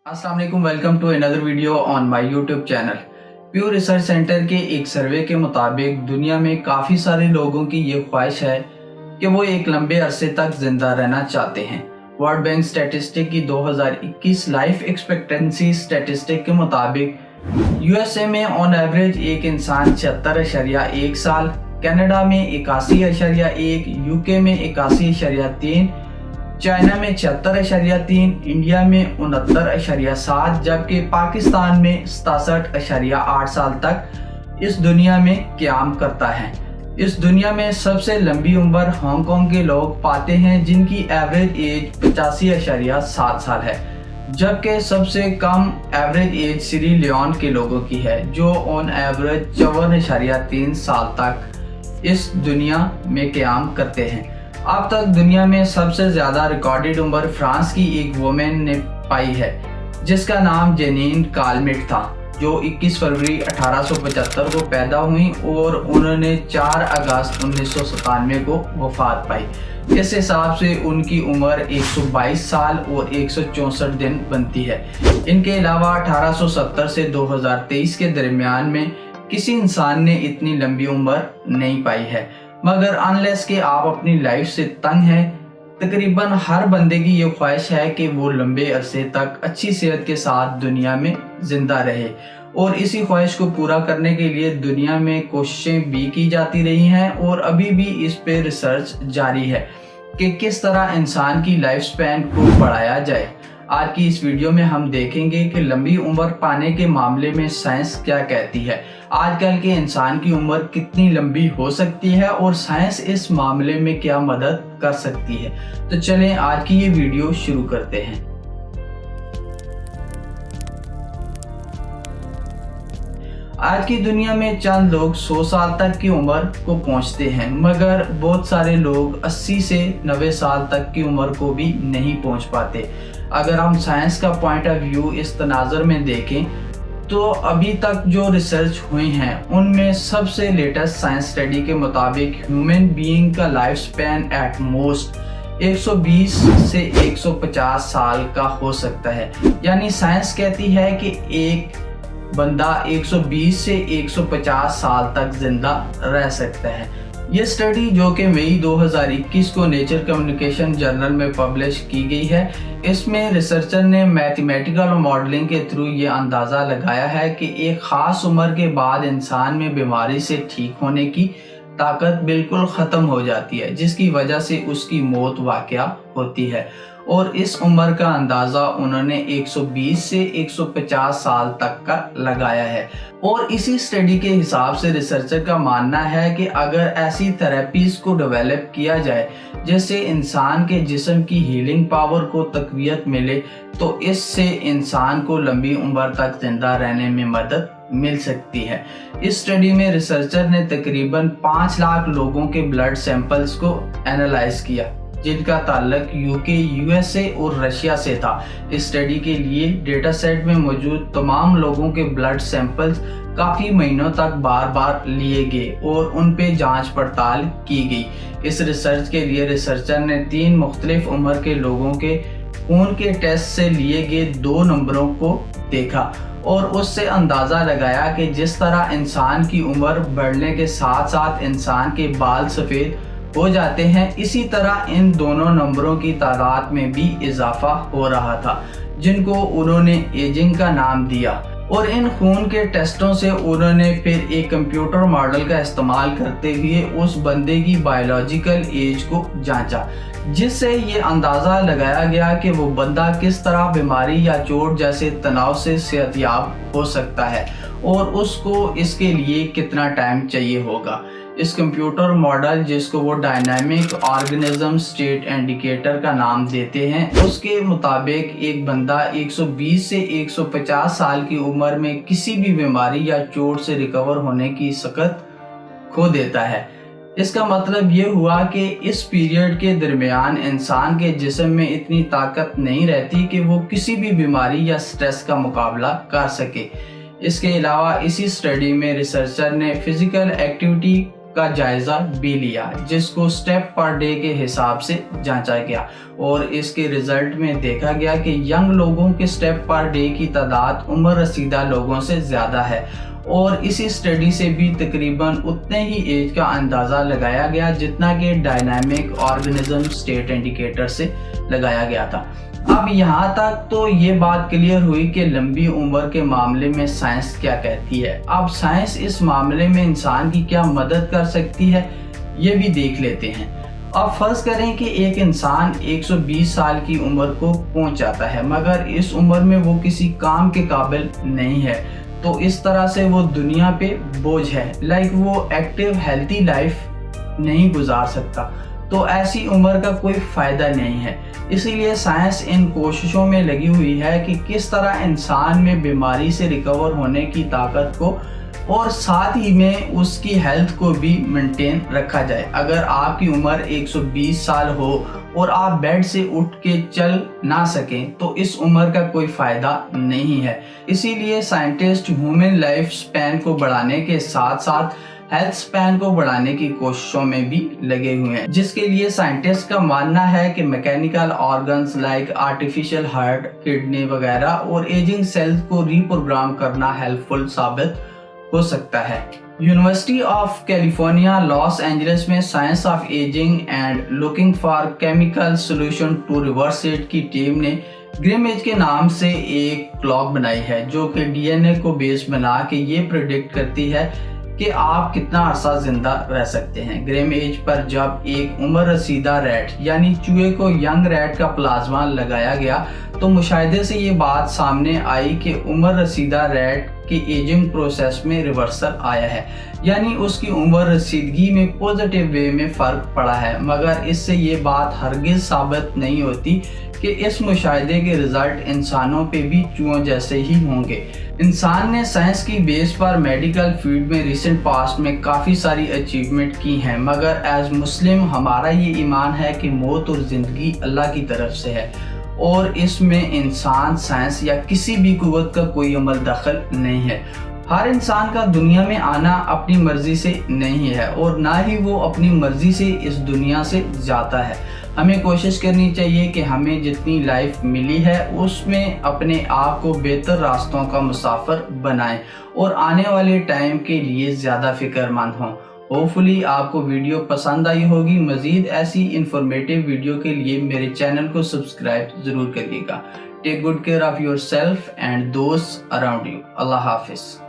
अस्सलाम वालेकुम, welcome to another video on my YouTube channel. Pew Research Center के एक सर्वे के मुताबिक दुनिया में काफ़ी सारे लोगों की ये ख्वाहिश है कि वो एक लंबे अरसे तक जिंदा रहना चाहते हैं। वर्ल्ड बैंक स्टैटिस्टिक की 2021 लाइफ एक्सपेक्टेंसी स्टैटिस्टिक के मुताबिक यूएसए में ऑन एवरेज एक इंसान 76.1 साल, कनाडा में 81.1, यूके में 81.3, चाइना में 76.3, इंडिया में 69.7, जबकि पाकिस्तान में 67.8 साल तक इस दुनिया में क़याम करता है। इस दुनिया में सबसे लंबी उम्र हांगकांग के लोग पाते हैं, जिनकी एवरेज एज 85.7 साल है, जबकि सबसे कम एवरेज एज सीरी लियोन के लोगों की है, जो ऑन एवरेज 54.3 साल तक इस दुनिया में क़याम करते हैं। अब तक दुनिया में सबसे ज़्यादा रिकॉर्डेड उम्र फ्रांस की एक वुमेन ने पाई है, जिसका नाम जेनीन कालमेट था, जो 21 फरवरी 1875 को पैदा हुई और उन्होंने 4 अगस्त 1997 को वफात पाई। इस हिसाब से उनकी उम्र 122 साल और 164 दिन बनती है। इनके अलावा 1870 से 2023 के दरमियान में किसी इंसान ने इतनी लंबी उम्र नहीं पाई है, मगर अनलेस कि आप अपनी लाइफ से तंग हैं, तकरीबन हर बंदे की ये ख्वाहिश है कि वो लंबे अरसे तक अच्छी सेहत के साथ दुनिया में ज़िंदा रहे। और इसी ख्वाहिश को पूरा करने के लिए दुनिया में कोशिशें भी की जाती रही हैं और अभी भी इस पे रिसर्च जारी है कि किस तरह इंसान की लाइफ स्पैन को बढ़ाया जाए। आज की इस वीडियो में हम देखेंगे कि लंबी उम्र पाने के मामले में साइंस क्या कहती है, आजकल के इंसान की उम्र कितनी लंबी हो सकती है और साइंस इस मामले में क्या मदद कर सकती है। तो चलें आज की ये वीडियो शुरू करते हैं। आज की दुनिया में चंद लोग 100 साल तक की उम्र को पहुंचते हैं, मगर बहुत सारे लोग 80 से 90 साल तक की उम्र को भी नहीं पहुंच पाते। अगर हम साइंस का पॉइंट ऑफ व्यू इस तनाज़ुर में देखें तो अभी तक जो रिसर्च हुई हैं उनमें सबसे लेटेस्ट साइंस स्टडी के मुताबिक ह्यूमन बीइंग का लाइफ स्पैन एट मोस्ट 120 से 150 साल का हो सकता है। यानी साइंस कहती है कि एक बंदा 120 से 150 साल तक जिंदा रह सकता है। ये स्टडी, जो कि मई 2021 को नेचर कम्युनिकेशन जर्नल में पब्लिश की गई है, इसमें रिसर्चर ने मैथमेटिकल मॉडलिंग के थ्रू ये अंदाज़ा लगाया है कि एक ख़ास उम्र के बाद इंसान में बीमारी से ठीक होने की ताकत बिल्कुल ख़त्म हो जाती है, जिसकी वजह से उसकी मौत वाक़या होती है। और इस उम्र का अंदाज़ा उन्होंने 120 से 150 साल तक का लगाया है। और इसी स्टडी के हिसाब से रिसर्चर का मानना है कि अगर ऐसी थेरेपीज़ को डेवलप किया जाए जिससे इंसान के जिस्म की हीलिंग पावर को तक़वियत मिले, तो इससे इंसान को लंबी उम्र तक जिंदा रहने में मदद मिल सकती है। इस स्टडी में रिसर्चर ने तकरीबन 5 लाख लोगों के ब्लड सैंपल्स को एनालाइज किया, जिनका ताल्लुक यूके, यूएसए और रशिया से था। इस स्टडी के लिए डेटा सेट में मौजूद तमाम लोगों के ब्लड सैंपल्स काफ़ी महीनों तक बार बार लिए गए और उन पे जांच पड़ताल की गई। इस रिसर्च के लिए रिसर्चर ने 3 मुख्तलिफ उम्र के लोगों के खून के टेस्ट से लिए गए 2 नंबरों को देखा और उससे अंदाज़ा लगाया कि जिस तरह इंसान की उम्र बढ़ने के साथ साथ इंसान के बाल सफ़ेद हो जाते हैं, इसी तरह इन दोनों नंबरों की तादाद में भी इजाफा हो रहा था, जिनको उन्होंने एजिंग का नाम दिया। और इन खून के टेस्टों से उन्होंने फिर एक कंप्यूटर मॉडल का इस्तेमाल करते हुए उस बंदे की बायोलॉजिकल एज को जांचा, जिससे ये अंदाज़ा लगाया गया कि वो बंदा किस तरह बीमारी या चोट जैसे तनाव से सेहतयाब हो सकता है और उसको इसके लिए कितना टाइम चाहिए होगा। इस कंप्यूटर मॉडल, जिसको वो डायनामिक ऑर्गेनिज्म स्टेट इंडिकेटर का नाम देते हैं, उसके मुताबिक एक बंदा 120 से 150 साल की उम्र में किसी भी बीमारी या चोट से रिकवर होने की सकत खो देता है। इसका मतलब ये हुआ कि इस पीरियड के दरमियान इंसान के जिस्म में इतनी ताकत नहीं रहती कि वो किसी भी बीमारी या स्ट्रेस का मुकाबला कर सके। इसके अलावा इसी स्टडी में रिसर्चर ने फिजिकल एक्टिविटी का जायजा भी लिया, जिसको स्टेप पर डे के हिसाब से जांचा गया और इसके रिजल्ट में देखा गया कि यंग लोगों के स्टेप पर डे की तादाद उम्र रसीदा लोगों से ज़्यादा है और इसी स्टडी से भी तकरीबन उतने ही एज का अंदाज़ा लगाया गया जितना कि डायनामिक ऑर्गेनिज्म स्टेट इंडिकेटर से लगाया गया था। अब यहाँ तक तो ये बात क्लियर हुई कि लंबी उम्र के मामले में साइंस क्या कहती है। अब साइंस इस मामले में इंसान की क्या मदद कर सकती है ये भी देख लेते हैं। अब फर्ज करें कि एक इंसान 120 साल की उम्र को पहुंच जाता है मगर इस उम्र में वो किसी काम के काबिल नहीं है, तो इस तरह से वो दुनिया पे बोझ है, लाइक वो एक्टिव हेल्थी लाइफ नहीं गुजार सकता, तो ऐसी उम्र का कोई फ़ायदा नहीं है। इसीलिए साइंस इन कोशिशों में लगी हुई है कि किस तरह इंसान में बीमारी से रिकवर होने की ताकत को और साथ ही में उसकी हेल्थ को भी मेंटेन रखा जाए। अगर आपकी उम्र 120 साल हो और आप बेड से उठ के चल ना सकें तो इस उम्र का कोई फ़ायदा नहीं है। इसीलिए साइंटिस्ट ह्यूमन लाइफ स्पैन को बढ़ाने के साथ साथ हेल्थ स्पैन को बढ़ाने की कोशिशों में भी लगे हुए हैं, जिसके लिए साइंटिस्ट का मानना है कि mechanical organs like artificial heart, kidney वगैरह और एजिंग सेल्स को रीप्रोग्राम करना हेल्पफुल साबित हो सकता है। University of California Los Angeles में science of ageing and looking for chemical solution to reverse it की टीम ने ग्रिम एज के नाम से एक क्लॉक बनाई है जो कि डीएनए को बेस बना के ये प्रेडिक्ट करती है कि आप कितना अरसा जिंदा रह सकते हैं। ग्रिम एज पर जब एक उम्र रसीदा रैट यानी चूहे को यंग रैट का प्लाज्मा लगाया गया तो मुशाहिदे से ये बात सामने आई कि उम्र रसीदा रैट की एजिंग प्रोसेस में रिवर्सल आया है, यानी उसकी उम्र रसीदगी में पॉजिटिव वे में फ़र्क पड़ा है। मगर इससे ये बात हरगिज़ साबित नहीं होती कि इस मुशाहिदे के रिज़ल्ट इंसानों पे भी चूहों जैसे ही होंगे। इंसान ने साइंस की बेस पर मेडिकल फील्ड में रिसेंट पास्ट में काफ़ी सारी अचीवमेंट की हैं, मगर एज मुस्लिम हमारा ये ईमान है कि मौत और ज़िंदगी अल्लाह की तरफ से है और इसमें इंसान, साइंस या किसी भी कुव्वत का कोई अमल दखल नहीं है। हर इंसान का दुनिया में आना अपनी मर्जी से नहीं है और ना ही वो अपनी मर्जी से इस दुनिया से जाता है। हमें कोशिश करनी चाहिए कि हमें जितनी लाइफ मिली है उसमें अपने आप को बेहतर रास्तों का मुसाफिर बनाएं और आने वाले टाइम के लिए ज़्यादा फिक्रमंद हों। होपफुली आपको वीडियो पसंद आई होगी। मज़ीद ऐसी इंफॉर्मेटिव वीडियो के लिए मेरे चैनल को सब्सक्राइब ज़रूर करिएगा। Take good care of yourself and दोस्त अराउंड यू। अल्लाह हाफिज़।